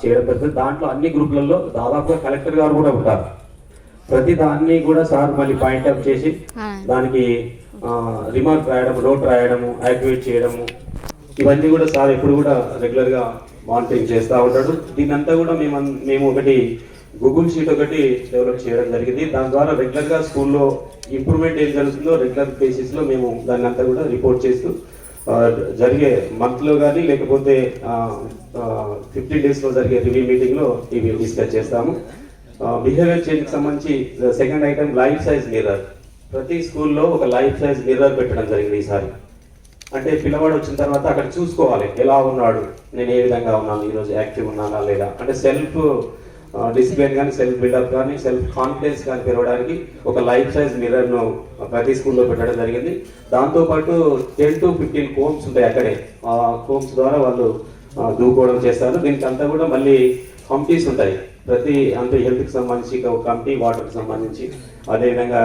చేయడం జరుగుతుంది. దాంట్లో అన్ని గ్రూపులలో దాదాపుగా కలెక్టర్ గారు కూడా ఉంటారు. ప్రతి దాన్ని కూడా సార్ మళ్ళీ పాయింట్అప్ చేసి దానికి రిమార్క్ రాయడం, నోట్ రాయడము, యాక్టివేట్ చేయడము, ఇవన్నీ కూడా సార్ ఎప్పుడు కూడా రెగ్యులర్గా మానిటరింగ్ చేస్తూ ఉంటాడు. దీన్నంతా కూడా మేము ఒకటి గూగుల్ షీట్ ఒకటి డెవలప్ చేయడం జరిగింది. దాని ద్వారా రెగ్యులర్గా స్కూల్లో ఇంప్రూవ్మెంట్ ఏం జరుగుతుందో రెగ్యులర్ బేసిస్లో మేము దాన్ని అంతా కూడా రిపోర్ట్ చేస్తూ జరిగే మంత్లో కానీ లేకపోతే 15 డేస్లో జరిగే రివ్యూ మీటింగ్లో ఇవి డిస్కస్ చేస్తాము. బిహేవియర్ చేంజ్కి సంబంధించి second item life size mirror. ప్రతి స్కూల్లో ఒక లైఫ్ సైజ్ మిర్రర్ పెట్టడం జరిగింది ఈసారి. అంటే పిల్లవాడు వచ్చిన తర్వాత అక్కడ చూసుకోవాలి ఎలా ఉన్నాడు, నేను ఏ విధంగా ఉన్నాను, ఈరోజు యాక్టివ్ ఉన్నానా లేదా, అంటే సెల్ఫ్ డిసిప్లిన్ కానీ సెల్ఫ్ బిల్డప్ కానీ సెల్ఫ్ కాన్ఫిడెన్స్ కానీ పెరగడానికి ఒక లైఫ్ సైజ్ మిర్రర్ను ప్రతి స్కూల్లో పెట్టడం జరిగింది. దాంతోపాటు 10 to 15 కోమ్స్ ఉంటాయి అక్కడే. ఆ కోమ్స్ ద్వారా వాళ్ళు దూకోవడం చేస్తారు. దీనికి అంతా కూడా మళ్ళీ కమిటీస్ ఉంటాయి. ప్రతి అంటే హెల్త్కి సంబంధించి ఒక కమిటీ, వాటర్కి సంబంధించి, అదేవిధంగా